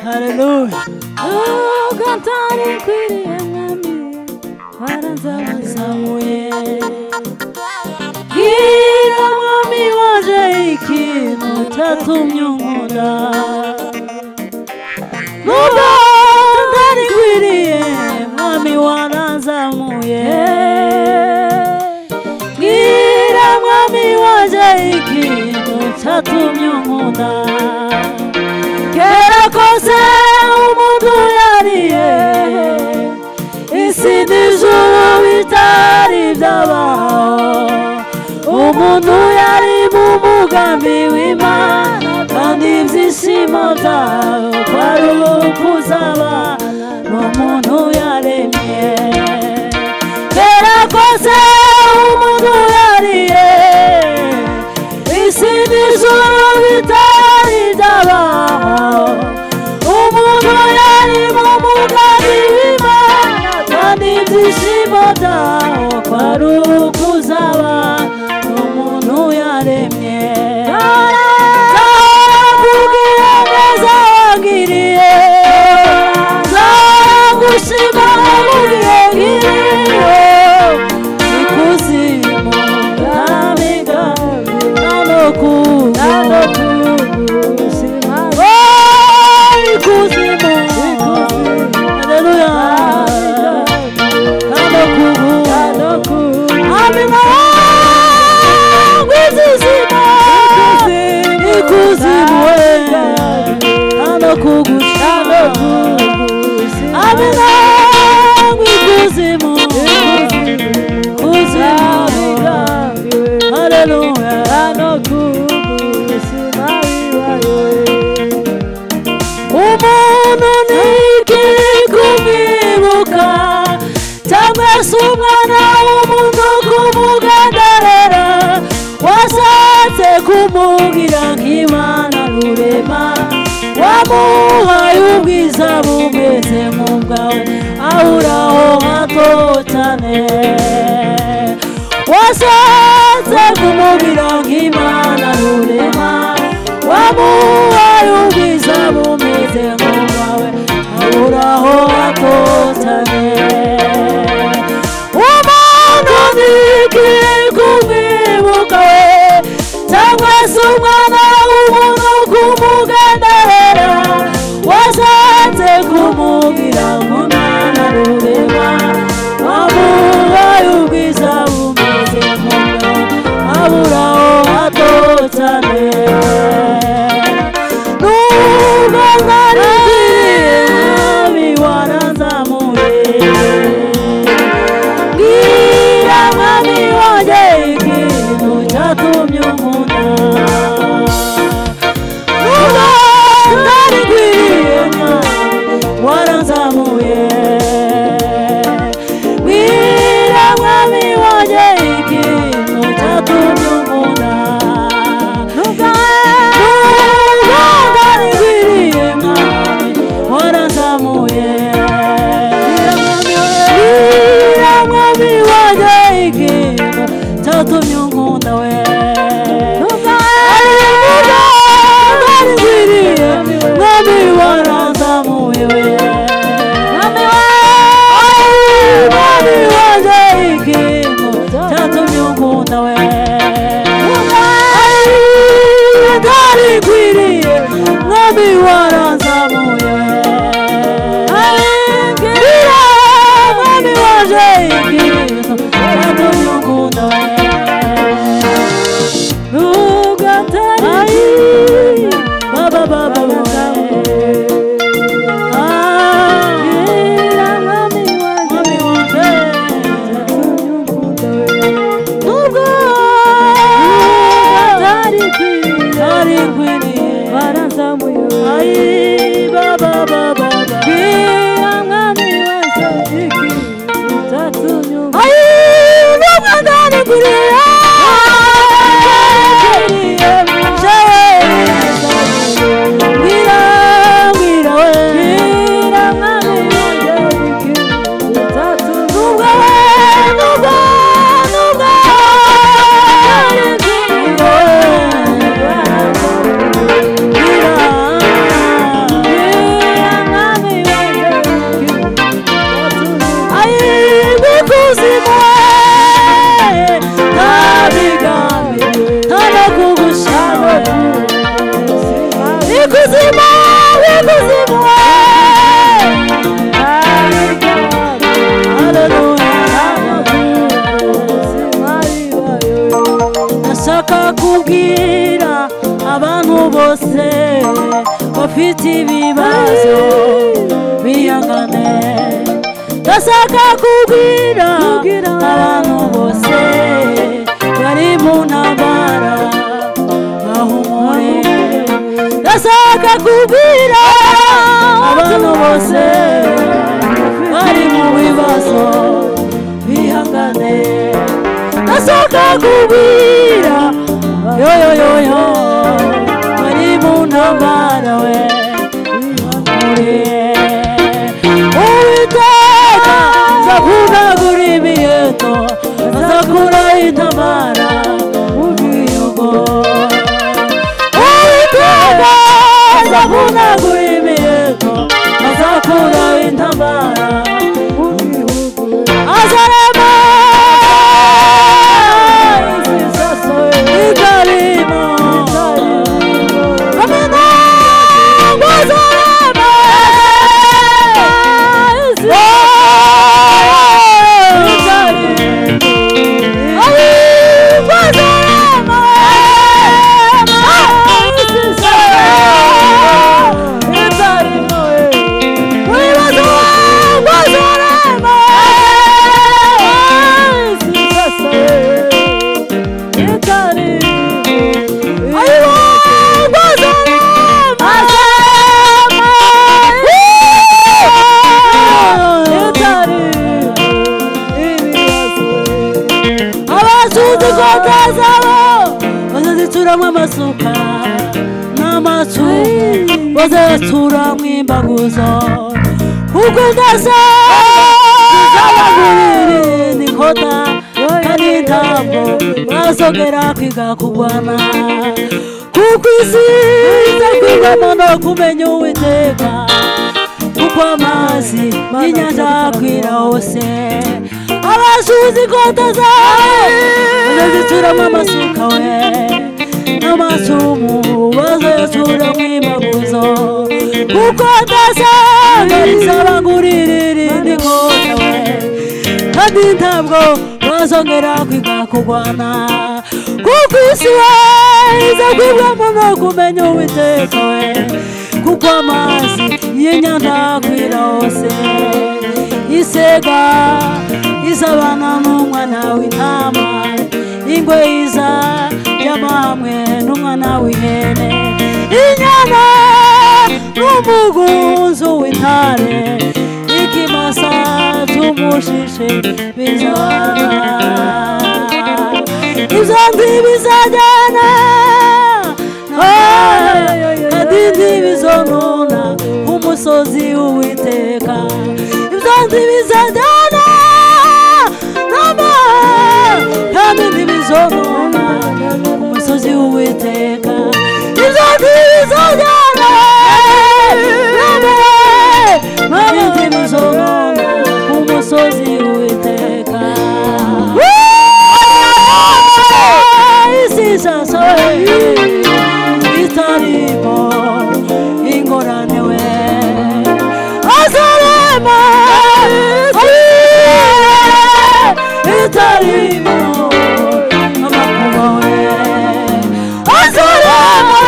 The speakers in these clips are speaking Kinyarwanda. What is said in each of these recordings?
Hallelujah. Oh, cantare qui amami, waranzamuye. Gira mwami waje ikintu cyatumye unkunda. Nuba ndari kwiriye mwami waranzamuye. Gira mwami waje ikintu cyatumye unkunda. Kera kose umuntu yariye isi n'ijuru bitari byabaho. Umuntu yari mu mugambi w'Imana kandi ibyishimo byawe kwari ukuzabana n'umuntu yaremye. Kera kose umuntu yariye isi n'ijuru bitari byabaho. Umuntu yari mu mugambi w'Imana kandi ibyishimo byawe kwari ukuzabana n'umuntu yaremye. Nzakubwira neza wangiriye, nzagushima mu bihe nkiriho. Ikuzimu ndabigambye no kugushima. Ikuzimu, haleluya, no kugushima. Amina. Ikuzimu ano kugushima. Amina. Ikuzimu, haleluya, ano kugushima. Umuntu niki kumwibuka cyangwa se umwana w'umuntu kumugandarira, washatse kumubwira nk'Imana rurema, wamuhaye ubwiza bumeze nk'ubwawe ahuraho hato cyane. Washatse kumubwira nk'Imana rurema, wamuhaye ubwiza bumeze nk'ubwawe ahuraho hato cyane. Umuntu niki kumwibuka we cyangwa se umwana w'umuntu kumugandarira, washatse kumubwira nk'Imana rurema, wamuhaye ubwiza bumeze nk'ubwawe aburaho hato cyane. Nubwo ntari kwiriye mwami waranzamuye. Ngira mwami wanjye ikintu cyatumye unkunda. Nubwo ntari kwiriye mwami waranzamuye. Ngira mwami wanjye ikintu cyatumye unkunda. Nubwo ntari kwiriye mwami waranzamuye. Ngira mwami wanjye ikintu cyatumye unkunda we. Nubwo ntari kwiriye mwami waranzamuye we. Mwami wanjye ikintu cyatumye unkunda we. Ntari kwiriye mwami waranzamuye we. Ngira mwami wanjye ikintu cyatumye unkunda we. Nubwo ntari baba baba we. Ngira mwami wanjye nubwo ntari kwiriye waranzamuye. Ai baba baba. Ngira mwami wanjye ikintu cyatumye unkunda. Ai nubwo ntari kwiriye ngira ubuzima ubuzima ndashaka kubwira abantu bose bafite ibibazo bihangane ndashaka kubwira abantu bose bari mu ntambara bahumure ndashaka kubwira abantu bose bari mu bibazo bihangane ndashaka kubwira yo bari mu ntambara we Uwiteka nzakuvunagura imiheto nzakura intambara mu gihugu Uwiteka nzakuvunagura imiheto nzakura intambara mu gihugu azarema itarimo amena azarema amasuka n'amacumu bazatura mw'imbaguzo kuko ndazabagurira nikota kandi ntabwo bazongera kwiga kurwana kuko isi iza kwigamo no kumenya Uwiteka kuko amazi y'inyanja akwira hose abashuzi ikota zawe bazazituramo amasuka we n'amacumu bazatura mw'imbaguzo kuko ndazabagurira nikota we kandi ntabwo bazongera kwiga kurwana kuko isi we iza kwigamo no kumenya Uwiteka we kuko amazi y'inyanja akwira hose isega izabana n'umwana w'intama ingwe iza y'amahame n'umwana w'ihene inyana n'umugunzu w'intare ikimasa cy'umushishe bizabana ibyo ntibizajyana kandi ntibizonona umusozi w'Uwiteka ibyo ntibizajyana kandi ntibizonona umusozi w'Uwiteka ibyo ntibizajyana kandi ntibizonona umusozi w'Uwiteka isi zasohoye itarimo ingorane we azarema itarimo amakuba we azarema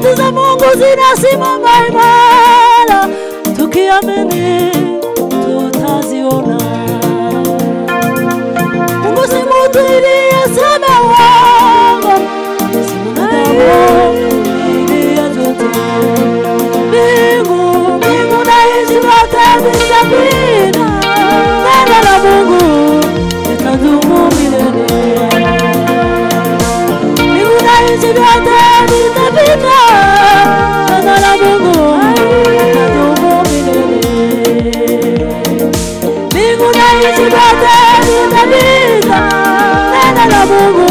ahadi za Mungu zinasimama imara, tukiamini tutaziona. Mungu si mtu ili aseme uongo, si mwanadamu ili ajute. Mbingu na nchi zote zitapita, neno la Mungu litadumu milele. Mbingu na nchi zote zitapita, neno la Mungu litadumu milele. Mbingu na nchi zote zitapita, neno la Mungu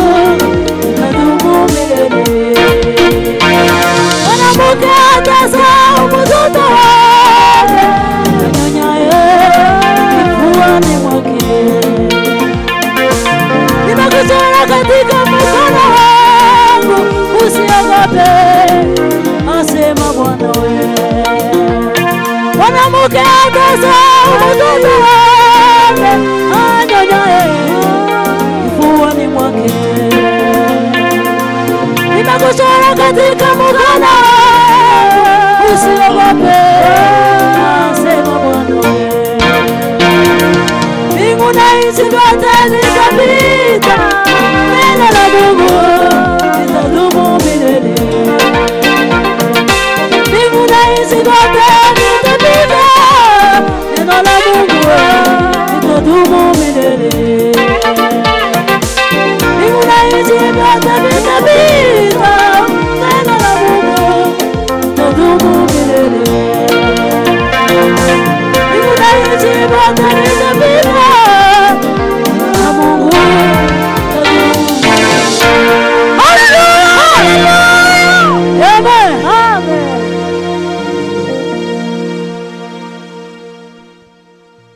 litadumu milele. Mwanamke atazaa mtoto wake, anyonyaye kifuani mwake. Nimekuchora katika mkono wangu, usiogope, asema Bwana wewe. Mwanamke atazaa mtoto wake, anyonyaye kifuani mwake. Nimekuchora katika mkono wangu, usiogope, asema Bwana wewe. Mbingu na nchi zote zitapita, neno la Mungu